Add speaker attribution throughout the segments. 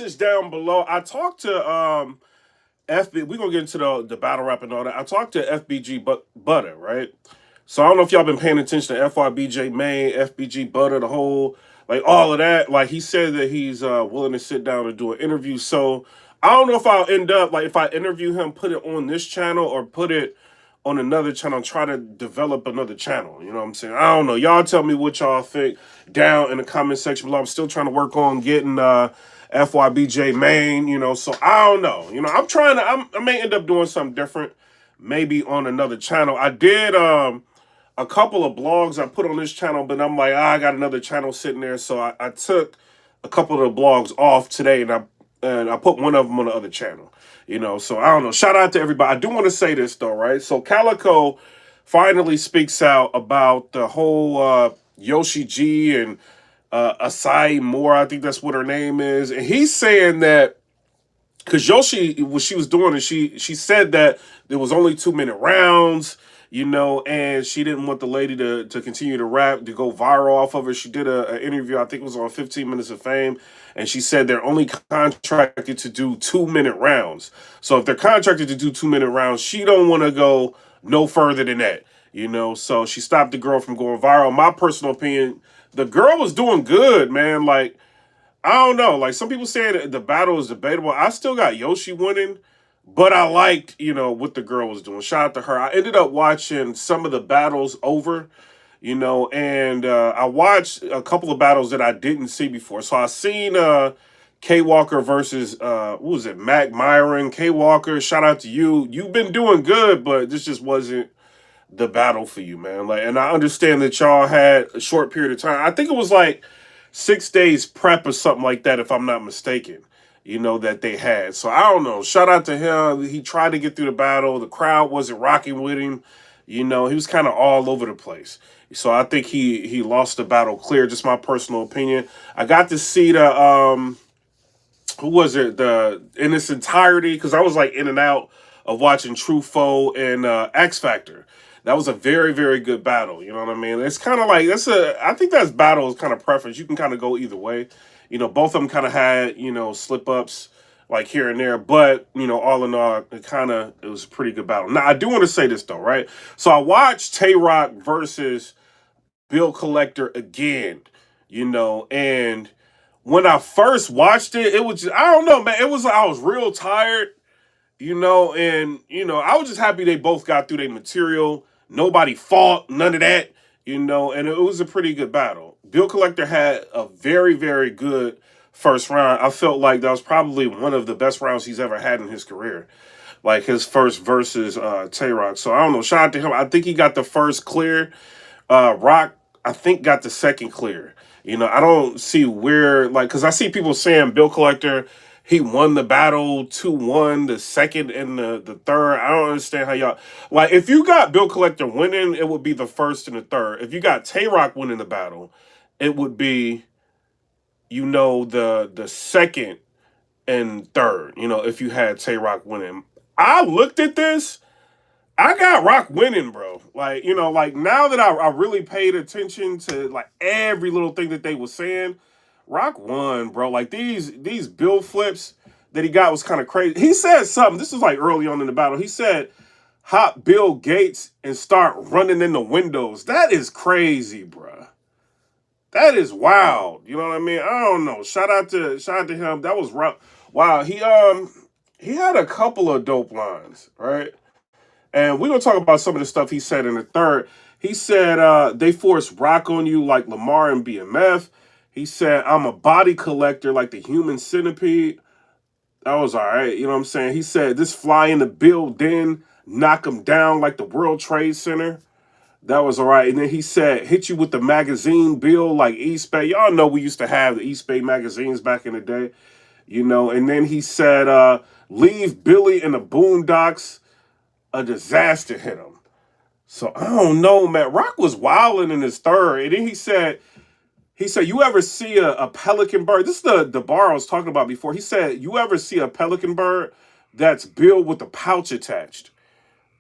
Speaker 1: message down below. I talked to FB. We're gonna get into the battle rap and all that. I talked to FBG Butter, right? So I don't know if y'all been paying attention to FRBJ Main, FBG Butter, the whole like all of that. Like he said that he's willing to sit down and do an interview. So I don't know if I'll end up like if I interview him, put it on this channel or put it on another channel, try to develop another channel. You know what I'm saying? I don't know. Y'all tell me what y'all think down in the comment section below. I'm still trying to work on getting FYBJ main, so I don't know. I'm trying to I may end up doing something different, maybe on another channel. I did a couple of blogs I put on this channel, but I'm like, I got another channel sitting there, so I took a couple of the blogs off today, and I put one of them on the other channel. So I don't know. Shout out to everybody. I do want to say this though, right? So CALICOE finally speaks out about the whole Yoshi G and Acai Moore, I think that's what her name is, and he's saying that because Yoshi, what she was doing, is she said that there was only 2-minute rounds, and she didn't want the lady to continue to rap, to go viral off of her. She did an interview, I think it was on 15 Minutes of Fame, and she said they're only contracted to do 2-minute rounds. So if they're contracted to do 2-minute rounds, she don't want to go no further than that, So she stopped the girl from going viral. My personal opinion, the girl was doing good, man. Like, I don't know. Like, some people say that the battle is debatable. I still got Yoshi winning, but I liked, what the girl was doing. Shout out to her. I ended up watching some of the battles over, and I watched a couple of battles that I didn't see before. So I seen K Walker versus what was it, Mac Myron. K Walker, shout out to you. You've been doing good, but this just wasn't the battle for you, man. Like, and I understand that y'all had a short period of time. I think it was like 6 days prep or something like that, if I'm not mistaken, that they had. So I don't know. Shout out to him. He tried to get through the battle. The crowd wasn't rocking with him. He was kind of all over the place. So I think he lost the battle clear. Just my personal opinion. I got to see the who was it, the in its entirety, because I was like in and out of watching True Foe and X Factor. That was a very, very good battle. You know what I mean? It's kind of like, I think that's battle is kind of preference. You can kind of go either way. Both of them kind of had, slip ups like here and there. But, all in all, it was a pretty good battle. Now, I do want to say this though, right? So I watched Tay Roc versus Bill Collector again, and when I first watched it, it was just, I don't know, man. It was, I was real tired, and, I was just happy they both got through their material. Nobody fought, none of that, and it was a pretty good battle. Bill Collector had a very, very good first round. I felt like that was probably one of the best rounds he's ever had in his career. Like his first versus Tay Roc. So I don't know. Shout out to him. I think he got the first clear. Rock, I think, got the second clear. I don't see where, like, because I see people saying Bill Collector, he won the battle 2-1, the second and the third. I don't understand how y'all, like, if you got Bill Collector winning, it would be the first and the third. If you got Tay Roc winning the battle, it would be, the second and third, if you had Tay Roc winning. I looked at this, I got Rock winning, bro. Like, like now that I really paid attention to like every little thing that they were saying, Rock won, bro. Like these bill flips that he got was kind of crazy. He said something. This is like early on in the battle. He said, "Hop Bill Gates and start running in the windows." That is crazy, bro. That is wild. You know what I mean? I don't know. Shout out to him. That was rough. Wow. He had a couple of dope lines, right? And we're going to talk about some of the stuff he said in the third. He said, they force rock on you like Lamar and BMF. He said, I'm a body collector like the human centipede. That was all right. You know what I'm saying? He said, this fly in the building, knock him down like the World Trade Center. That was all right. And then he said, hit you with the magazine bill like East Bay. Y'all know we used to have the East Bay magazines back in the day. And then he said, leave Billy in the boondocks. A disaster hit him. So I don't know, man. Rock was wilding in his third. And then he said, you ever see a pelican bird? This is the bar I was talking about before. He said, you ever see a pelican bird that's billed with a pouch attached?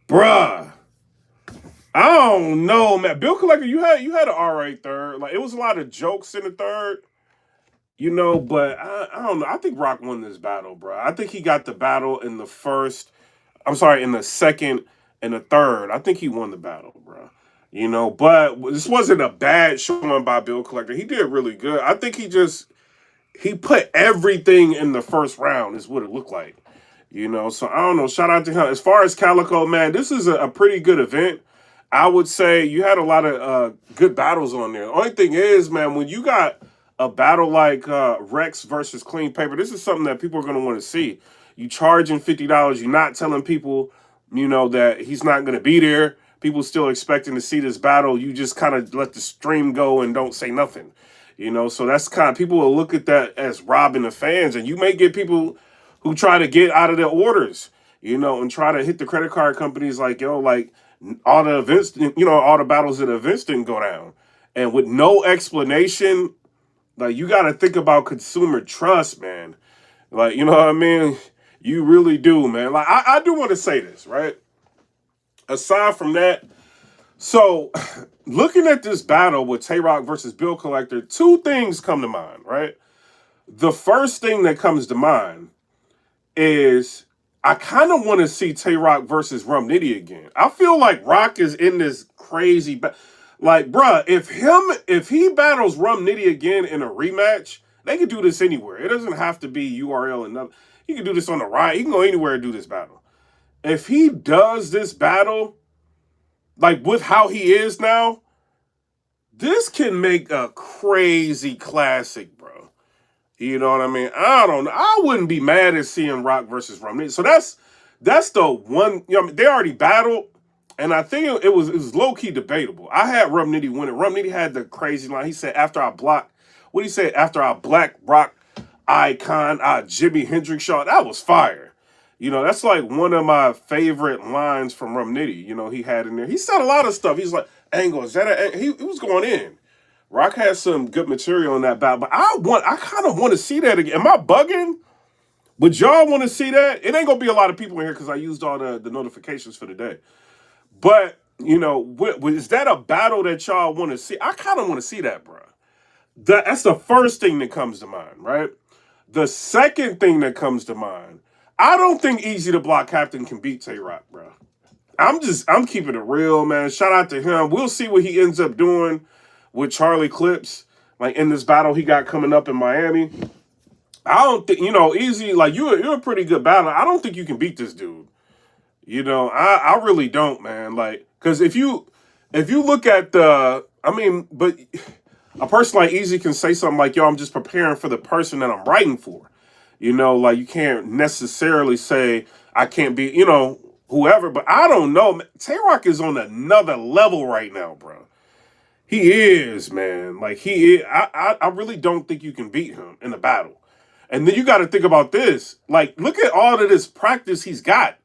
Speaker 1: Bruh. I don't know, man. Bill Collector, you had an all right third. Like, it was a lot of jokes in the third. But I don't know. I think Rock won this battle, bro. I think he got the battle in the first. I'm sorry, in the second and the third. I think he won the battle, bro. But this wasn't a bad showing by Bill Collector. He did really good. I think he put everything in the first round. Is what it looked like. So I don't know. Shout out to him. As far as Calico, man, this is a pretty good event. I would say you had a lot of good battles on there. The only thing is, man, when you got a battle like Rex versus Clean Paper, this is something that people are going to want to see. You charging $50. You're not telling people, that he's not going to be there. People still expecting to see this battle. You just kind of let the stream go and don't say nothing. So that's kind of, people will look at that as robbing the fans. And you may get people who try to get out of their orders, and try to hit the credit card companies like, all the events, all the battles at events didn't go down. And with no explanation, like, you got to think about consumer trust, man. Like, you know what I mean? You really do, man. Like, I do want to say this, right? Aside from that, so looking at this battle with Tay Roc versus Bill Collector, two things come to mind, right? The first thing that comes to mind is I kind of want to see Tay Roc versus Rum Nitty again. I feel like Rock is in this crazy, like, bruh, if he battles Rum Nitty again in a rematch, they can do this anywhere. It doesn't have to be URL and nothing. He can do this on the Riot. He can go anywhere and do this battle. If he does this battle, like with how he is now, this can make a crazy classic, bro. You know what I mean? I don't know. I wouldn't be mad at seeing Rock versus Rum Nitty. So that's the one. They already battled, and I think it was low key debatable. I had Rum Nitty win it. Rum Nitty had the crazy line. He said, "After I block," what he said, "After I black rock icon, Jimi Hendrix shot." That was fire. That's like one of my favorite lines from Rum Nitty. He had in there. He said a lot of stuff. He's like, "Angle, is that he was going in." Rock has some good material in that battle, but I kind of want to see that again. Am I bugging? Would y'all want to see that? It ain't gonna be a lot of people in here because I used all the notifications for the day. But is that a battle that y'all want to see? I kind of want to see that, bro. That's the first thing that comes to mind, right? The second thing that comes to mind, I don't think EAZY the Block Captain can beat Tay Roc, bro. I'm keeping it real, man. Shout out to him. We'll see what he ends up doing with Charlie Clips, like in this battle he got coming up in Miami. I don't think, EAZY, like you're a pretty good battler. I don't think you can beat this dude. I really don't, man. Like, because if you look at but a person like EAZY can say something like, "Yo, I'm just preparing for the person that I'm writing for." Like you can't necessarily say I can't be, whoever, but I don't know. Tay Roc is on another level right now, bro. He is, man. Like, he is. I really don't think you can beat him in a battle. And then you got to think about this. Like, look at all of this practice he's got.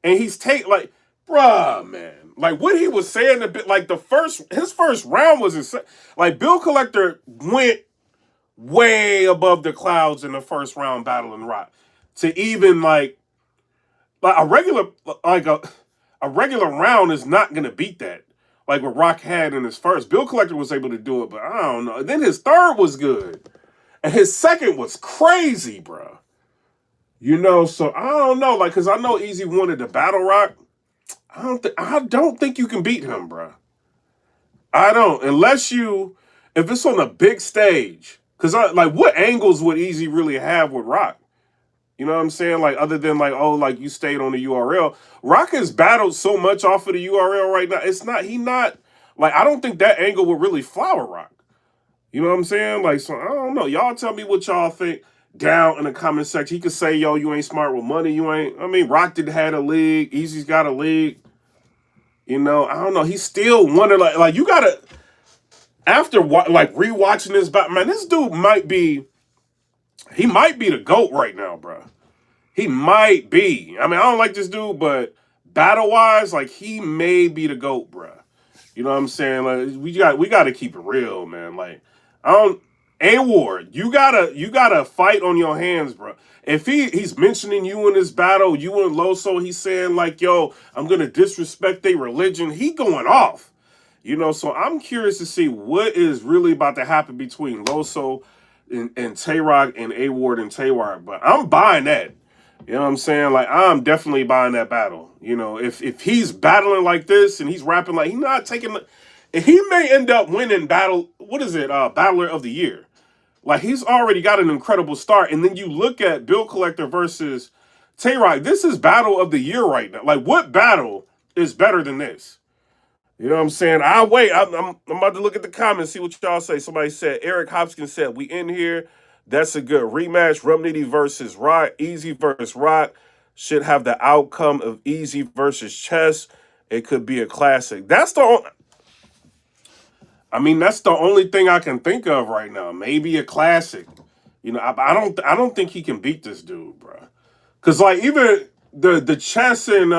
Speaker 1: And he's like, bruh, man. Like, what he was saying a bit, like, his first round was insane. Like, Bill Collector went way above the clouds in the first round battle in Rock. To even, like a regular round is not going to beat that. Like what Rock had in his first. Bill Collector was able to do it, but I don't know. And then his third was good. And his second was crazy, bro. So I don't know. Like, because I know EAZY wanted to battle Rock. I don't think you can beat him, bro. I don't. If it's on a big stage. Because, what angles would EAZY really have with Rock? You know what I'm saying? Like, other than, like, oh, like, you stayed on the URL. Rock has battled so much off of the URL right now. I don't think that angle would really flower Rock. You know what I'm saying? Like, so, I don't know. Y'all tell me what y'all think down in the comment section. He could say, "Yo, you ain't smart with money. Rock did had a league. EAZY's got a league." I don't know. He still wonder, like, you gotta, after, rewatching this battle, man, this dude might be the GOAT right now, bro. He might be. I don't like this dude, but battle-wise, like, he may be the GOAT, bro. You know what I'm saying? Like, we got to keep it real, man. Like, A-Ward, you gotta fight on your hands, bro. If he's mentioning you in this battle, you and Loso, he's saying, like, "Yo, I'm gonna disrespect their religion," he going off. So I'm curious to see what is really about to happen between Loso and Tay Roc and A Ward and Tay Roc. But I'm buying that. You know what I'm saying? Like, I'm definitely buying that battle. You know, if he's battling like this and he's rapping like he's not taking, he may end up winning battle. What is it? Battler of the Year. Like, he's already got an incredible start. And then you look at Bill Collector versus Tay Roc. This is battle of the year right now. Like, what battle is better than this? You know what I'm saying? I'll wait. I'm about to look at the comments, see what y'all say. Somebody said, Eric Hopkins said, we in here. That's a good rematch. Rumnitty versus Rock. EAZY versus Rock. Should have the outcome of EAZY versus Chess. It could be a classic. That's the only thing I can think of right now. Maybe a classic. You know, I don't think he can beat this dude, bro. Cause like even the Chess and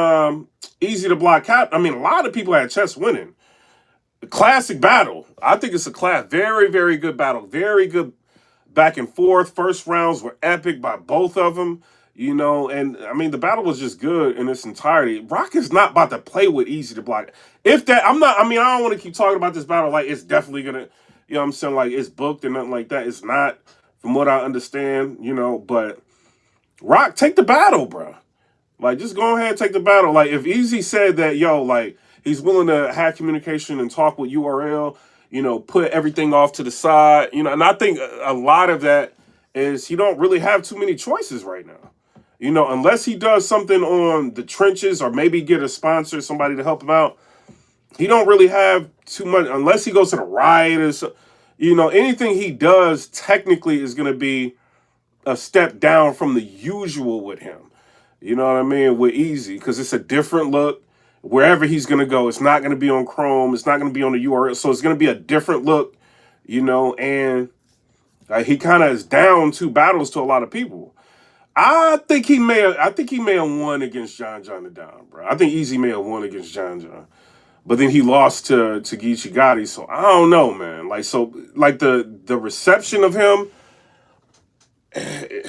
Speaker 1: EAZY to Block Cap. I mean, a lot of people had Chess winning. Classic battle. I think it's a very, very good battle. Very good back and forth. First rounds were epic by both of them. You know, and I mean, the battle was just good in its entirety. Rock is not about to play with EAZY to Block. If that, I'm not, I mean, I don't want to keep talking about this battle like it's definitely going to, you know what I'm saying, like it's booked and nothing like that. It's not, from what I understand, you know, but Rock, take the battle, bro. Like, just go ahead and take the battle. Like, if EAZY said that, yo, like, he's willing to have communication and talk with URL, you know, put everything off to the side, you know, and I think a lot of that is he don't really have too many choices right now. You know, unless he does something on the trenches or maybe get a sponsor, somebody to help him out, he don't really have too much, unless he goes to the riot or so, you know, anything he does technically is going to be a step down from the usual with him. You know what I mean? With EAZY, because it's a different look. Wherever he's going to go, it's not going to be on Chrome. It's not going to be on the URL. So it's going to be a different look, you know, and he kind of is down 2 battles to a lot of people. I think he may have won against John the Don, bro. I think EAZY may have won against John. But then he lost to Geechee Gotti. So I don't know, man. Like, so like the reception of him, I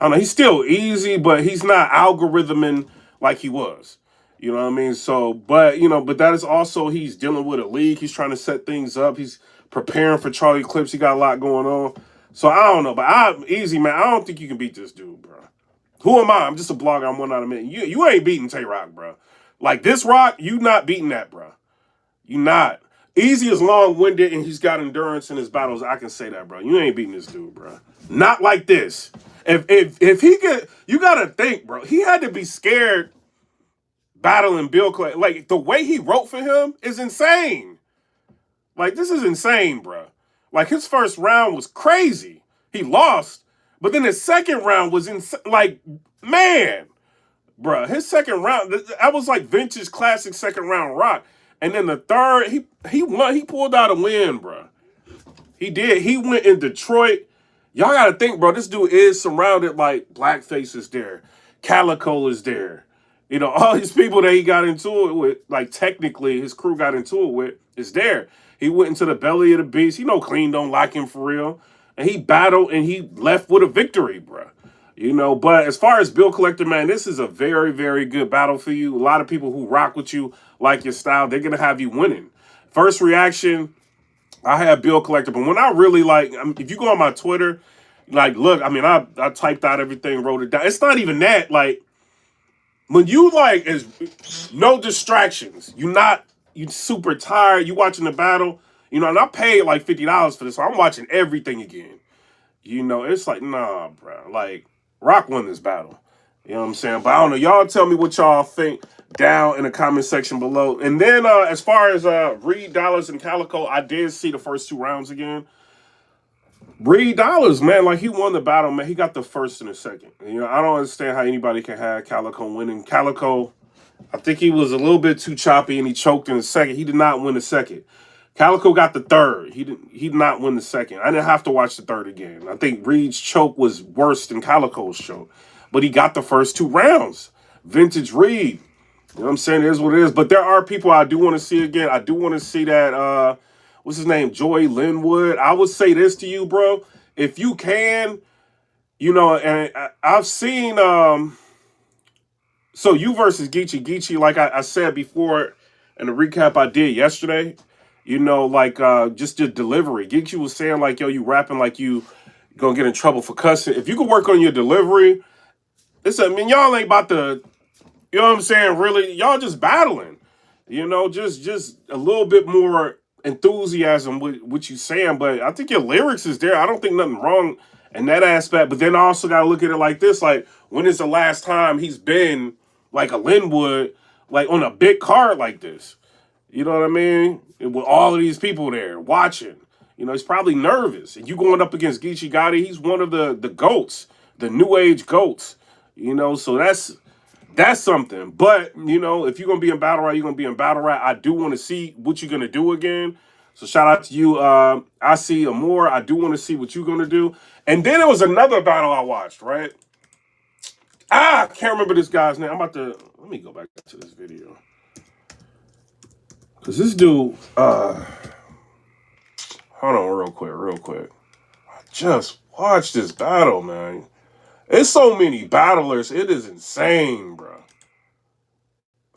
Speaker 1: don't know, he's still EAZY, but he's not algorithming like he was. You know what I mean? So, but you know, but that is also, he's dealing with a league. He's trying to set things up. He's preparing for Charlie Clips. He got a lot going on. So I don't know, but EAZY, man, I don't think you can beat this dude, bro. Who am I? I'm just a blogger. I'm one out of many. You ain't beating Tay Roc, bro. Like this Rock, you not beating that, bro. You not. EAZY is long-winded and he's got endurance in his battles. I can say that, bro. You ain't beating this dude, bro. Not like this. If he get, you gotta think, bro. He had to be scared battling Bill Clay. Like the way he wrote for him is insane. Like this is insane, bro. Like, his first round was crazy. He lost. But then his second round was insane. Like, man. Bruh, his second round, that was like vintage classic second round Rock. And then the third, he won. He pulled out a win, bruh. He did. He went in Detroit. Y'all got to think, bro, this dude is surrounded, like, Blackface is there. CALICOE is there. You know, all these people that he got into it with, like, technically his crew got into it with, is there. He went into the belly of the beast. You know Clean don't like him for real. And he battled and he left with a victory, bro. You know, but as far as Bill Collector, man, this is a very, very good battle for you. A lot of people who rock with you, like your style, they're going to have you winning. First reaction, I had Bill Collector. But when I really, like, if you go on my Twitter, like, look, I mean, I typed out everything, wrote it down. It's not even that. Like, when you, like, is no distractions, you super tired, you watching the battle, you know, and I paid like $50 for this, so I'm watching everything again. You know, it's like, nah, bro. Like, Rock won this battle. You know what I'm saying? But I don't know. Y'all tell me what y'all think down in the comment section below. And then as far as Reed Dollars and CALICOE, I did see the first 2 rounds again. Reed Dollars, man, like he won the battle, man. He got the first and the second. You know, I don't understand how anybody can have CALICOE winning. CALICOE, I think he was a little bit too choppy and he choked in the second. He did not win the second. CALICOE got the third. He did not win the second. I didn't have to watch the third again. I think Reed's choke was worse than CALICOE's choke. But he got the first 2 rounds. Vintage Reed. You know what I'm saying? It is what it is. But there are people I do want to see again. I do want to see that, what's his name? Joey Linwood. I would say this to you, bro. If you can, you know, and I've seen, so you versus Geechee. Geechee, like I said before in the recap I did yesterday, You know, like just your delivery. Geeksy was saying like, yo, you rapping like you gonna get in trouble for cussing. If you could work on your delivery, I mean, y'all ain't about to, you know what I'm saying? Really, y'all just battling. You know, just a little bit more enthusiasm with what you saying. But I think your lyrics is there. I don't think nothing wrong in that aspect. But then I also gotta look at it like this: like, when is the last time he's been like a Linwood, like on a big card like this? You know what I mean? With all of these people there watching. You know, he's probably nervous. And you going up against Geechee Gotti, he's one of the GOATs, the new age GOATs. You know, so that's something. But, you know, if you're going to be in battle rap, you're going to be in battle rap. I do want to see what you're going to do again. So shout out to you. I see Amore. I do want to see what you're going to do. And then there was another battle I watched, right? I can't remember this guy's name. I'm about to, let me go back to this video. Because this dude, hold on real quick. I just watched this battle, man. It's so many battlers. It is insane, bro.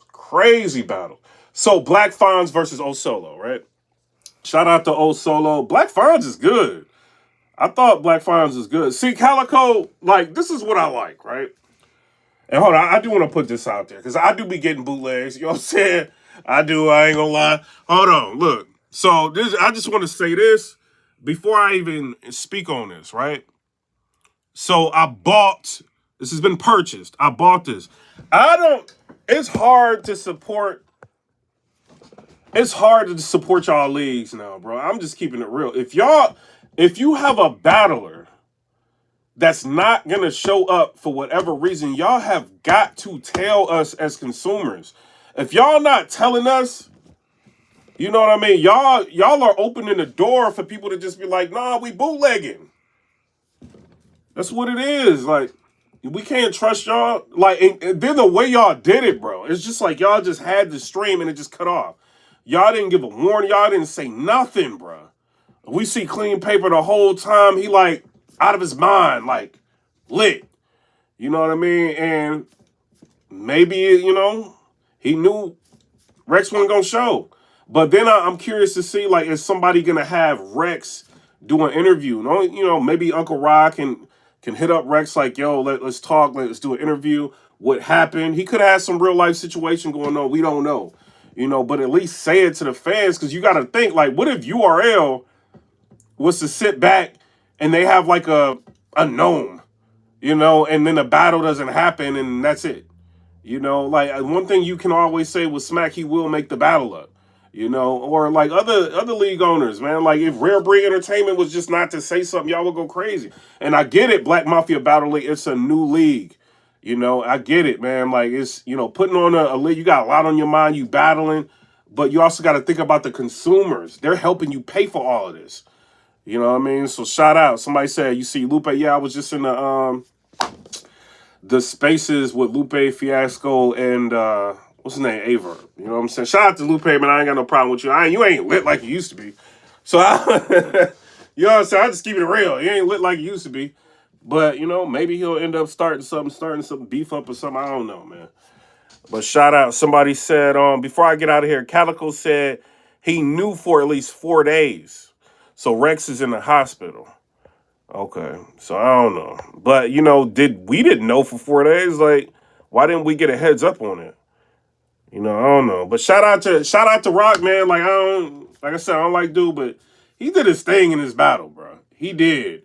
Speaker 1: Crazy battle. So Black Fonz versus O Solo, right? Shout out to O Solo. Black Fonz is good. I thought Black Fonz is good. See, CALICOE, like, this is what I like, right? And hold on, I do want to put this out there because I do be getting bootlegs. You know what I'm saying? I do. I ain't gonna lie. Hold on, look. So this, I just want to say this before I even speak on this, right? So I bought. This has been purchased. I bought this. I don't. It's hard to support. It's hard to support y'all leagues now, bro. I'm just keeping it real. If you have a battler that's not gonna show up for whatever reason, y'all have got to tell us as consumers. If y'all not telling us, you know what I mean? Y'all are opening the door for people to just be like, nah, we bootlegging. That's what it is. Like, we can't trust y'all. Like, and then the way y'all did it, bro, it's just like y'all just had the stream and it just cut off. Y'all didn't give a warning. Y'all didn't say nothing, bro. We see Clean Paper the whole time. He like out of his mind, like lit. You know what I mean? And maybe, you know, he knew Rex wasn't gonna show. But then I'm curious to see, like, is somebody gonna have Rex do an interview? You know, maybe Uncle Rock can hit up Rex like, yo, let's talk, let's do an interview. What happened? He could have had some real life situation going on. We don't know. You know, but at least say it to the fans, because you got to think, like, what if URL was to sit back and they have like a gnome, you know, and then the battle doesn't happen and that's it. You know, like one thing you can always say with Smack, he will make the battle up. You know, or like other league owners, man. Like if Rare Breed Entertainment was just not to say something, y'all would go crazy. And I get it, Black Mafia Battle League, it's a new league. You know, I get it, man. Like it's, you know, putting on a league, you got a lot on your mind, you battling, but you also got to think about the consumers. They're helping you pay for all of this. You know what I mean? So shout out. Somebody said, you see Lupe. Yeah, I was just in the spaces with Lupe, Fiasco, and what's his name? Aver. You know what I'm saying? Shout out to Lupe, man. I ain't got no problem with you. You ain't lit like you used to be. So you know what I'm saying? I just keep it real. You ain't lit like you used to be. But, you know, maybe he'll end up starting some beef up or something. I don't know, man. But shout out. Somebody said, before I get out of here, CALICOE said he knew for at least 4 days. So Rex is in the hospital. Okay, so I don't know. But, you know, we didn't know for 4 days? Like, why didn't we get a heads up on it? You know, I don't know. But shout out to Rock, man. Like I said, I don't like dude, but he did his thing in his battle, bro. He did.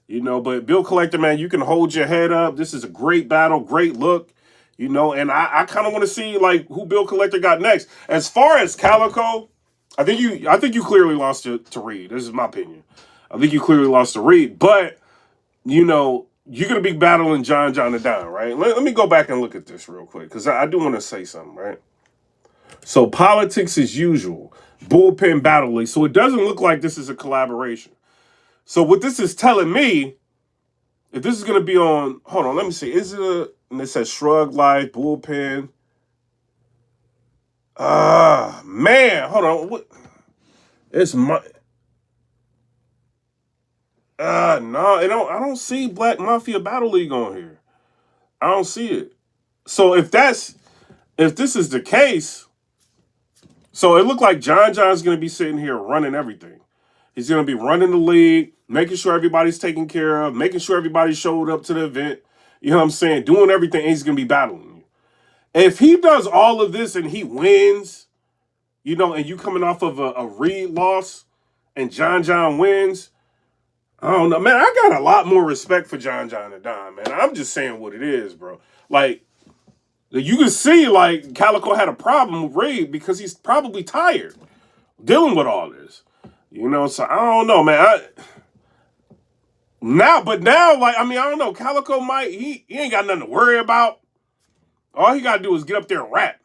Speaker 1: You know, but Bill Collector, man, you can hold your head up. This is a great battle, great look. You know, and I kind of want to see like who Bill Collector got next. As far as CALICOE, I think you clearly lost to Reed. This is my opinion. I think you clearly lost to Reed, but you know you're gonna be battling John and Don, right? Let me go back and look at this real quick because I do want to say something, right? So politics as usual, bullpen battle league. So it doesn't look like this is a collaboration. So what this is telling me, if this is gonna be on, hold on, let me see. Is it and it says Shrug Live bullpen? Man, hold on. What? It's my. No, I don't see Black Mafia Battle League on here. I don't see it. So if this is the case, So it looked like John John's going to be sitting here running everything. He's going to be running the league, making sure everybody's taken care of, making sure everybody showed up to the event. You know what I'm saying? Doing everything, and he's going to be battling you. If he does all of this and he wins, you know, and you coming off of a Reed loss and John wins, I don't know, man. I got a lot more respect for John and Don, man. I'm just saying what it is, bro. Like, you can see, like, CALICOE had a problem with Reed because he's probably tired dealing with all this. You know, so I don't know, man. Now, like, I mean, I don't know. CALICOE might, he ain't got nothing to worry about. All he got to do is get up there and rap.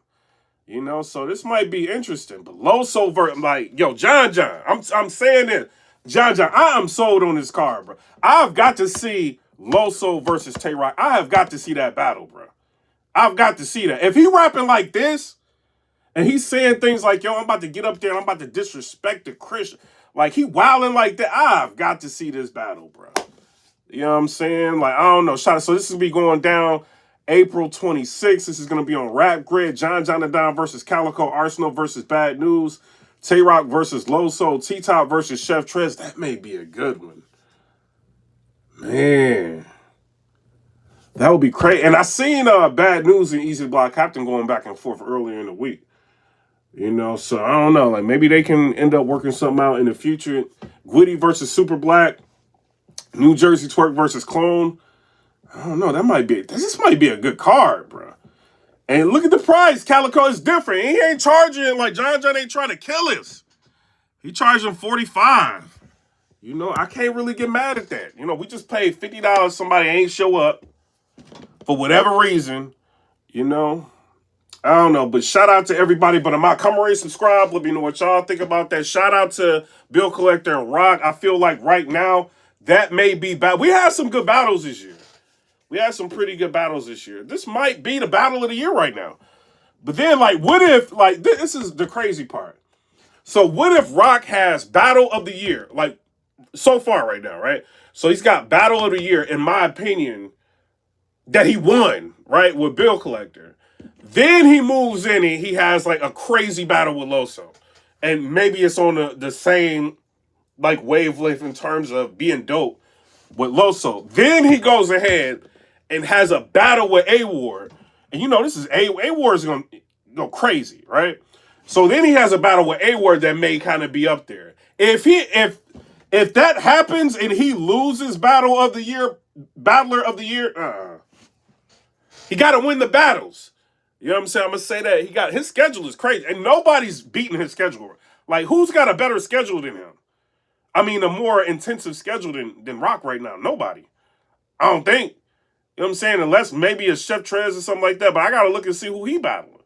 Speaker 1: You know, so this might be interesting. But Loso versus, like, yo, John, I'm saying this. John, I am sold on this card, bro. I've got to see Loso versus Tay Roc. I have got to see that battle, bro. I've got to see that. If he rapping like this, and he's saying things like, yo, I'm about to get up there and I'm about to disrespect the Christian. Like, he wilding like that. I've got to see this battle, bro. You know what I'm saying? Like, I don't know. So this will be going down April 26th. This is going to be on Rap Grid. John and Don versus CALICOE. Arsenal versus Bad News. Tay Roc versus Loso. T-Top versus Chef Trez. That may be a good one. Man. That would be crazy. And I seen Bad News and EAZY Block Captain going back and forth earlier in the week. You know, so I don't know. Like, maybe they can end up working something out in the future. Gwitty versus Super Black. New Jersey Twerk versus Clone. I don't know. This might be a good card, bro. And look at the price. CALICOE is different. He ain't charging, like, John ain't trying to kill us. He charging $45. You know, I can't really get mad at that. You know, we just paid $50. Somebody ain't show up for whatever reason. You know, I don't know. But shout out to everybody. But come ready, subscribe. Let me know what y'all think about that. Shout out to Bill Collector and Rock. I feel like right now, that may be bad. We had some good battles this year. We had some pretty good battles this year. This might be the battle of the year right now. But then, like, what if, like, this is the crazy part. So what if Rock has battle of the year, like, so far right now, right? So he's got battle of the year, in my opinion, that he won, right, with Bill Collector. Then he moves in and he has, like, a crazy battle with Loso. And maybe it's on the same, like, wavelength in terms of being dope with Loso. Then he goes ahead and has a battle with A-Ward. And you know, this is A-Ward is going to go crazy, right? So then he has a battle with A-Ward that may kind of be up there. If that happens and he loses battler of the year, he got to win the battles. You know what I'm saying? I'm going to say that his schedule is crazy. And nobody's beating his schedule. Like, who's got a better schedule than him? I mean, a more intensive schedule than Rock right now. Nobody. I don't think. You know what I'm saying? Unless maybe a Chef Trez or something like that. But I got to look and see who he battling.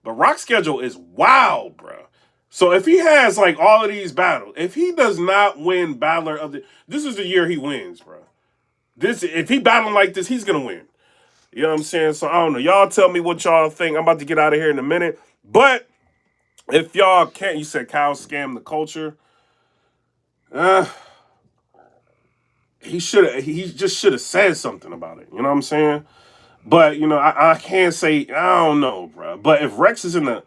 Speaker 1: But Rock's schedule is wild, bro. So if he has, like, all of these battles, if he does not win battler of the... This is the year he wins, bro. If he battling like this, he's going to win. You know what I'm saying? So I don't know. Y'all tell me what y'all think. I'm about to get out of here in a minute. But if y'all can't... You said Kyle scammed the culture. He just should have said something about it. You know what I'm saying? But, you know, I can't say, I don't know, bro. But if Rex is I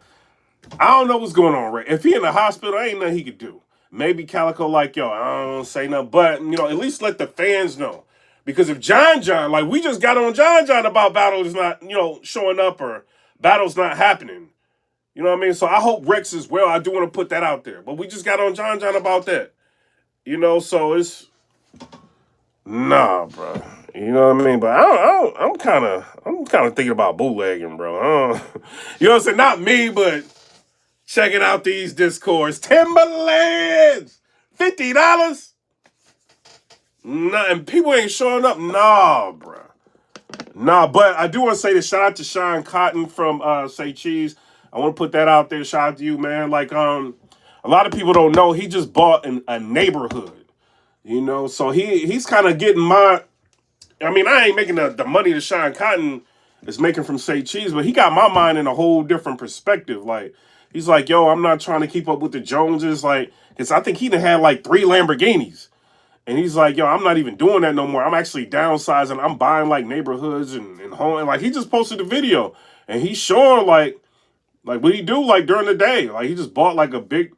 Speaker 1: don't know what's going on, Rex. If he in the hospital, ain't nothing he could do. Maybe CALICOE like, yo, I don't say nothing. But, you know, at least let the fans know. Because if John, like, we just got on John about battles not, you know, showing up or battles not happening. You know what I mean? So I hope Rex is well. I do want to put that out there. But we just got on John about that. You know, so it's... Nah, bro. You know what I mean? But I'm kind of thinking about bootlegging, bro. You know what I'm saying? Not me, but checking out these Discords. Timberlands, $50. Nah, and people ain't showing up. Nah, bro. Nah, but I do want to say this. Shout out to Sean Cotton from Say Cheese. I want to put that out there. Shout out to you, man. Like, a lot of people don't know he just bought a neighborhood. You know, so he's kind of getting I ain't making the money that Sean Cotton is making from Say Cheese, but he got my mind in a whole different perspective. Like, he's like, yo, I'm not trying to keep up with the Joneses. Like, because I think he done had like 3 Lamborghinis. And he's like, yo, I'm not even doing that no more. I'm actually downsizing. I'm buying like neighborhoods and home. And like, he just posted a video and he's showing like Like, what he do, like, during the day? Like, he just bought, like, a big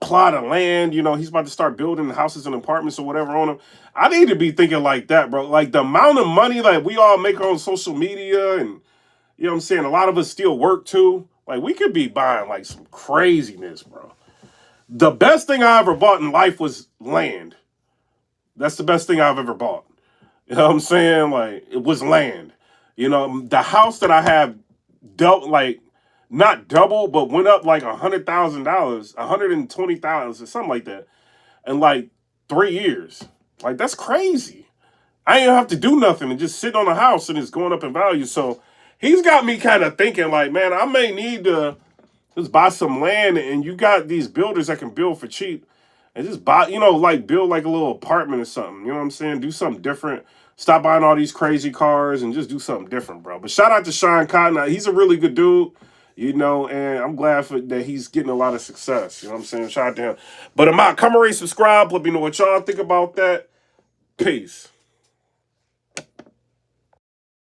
Speaker 1: plot of land. You know, he's about to start building houses and apartments or whatever on him. I need to be thinking like that, bro. Like, the amount of money, like, we all make on social media and, you know what I'm saying? A lot of us still work, too. Like, we could be buying, like, some craziness, bro. The best thing I ever bought in life was land. That's the best thing I've ever bought. You know what I'm saying? Like, it was land. You know, the house that I have dealt, like, not double, but went up like $100,000, 120,000, something like that, in like 3 years. Like, that's crazy. I ain't have to do nothing and just sit on a house and it's going up in value. So he's got me kind of thinking like, man, I may need to just buy some land, and you got these builders that can build for cheap and just buy, you know, like build like a little apartment or something. You know what I'm saying? Do something different. Stop buying all these crazy cars and just do something different, bro. But shout out to Sean Cotton. He's a really good dude, you know, and I'm glad that he's getting a lot of success. You know what I'm saying? Shout out to him. But come and subscribe. Let me know what y'all think about that. Peace.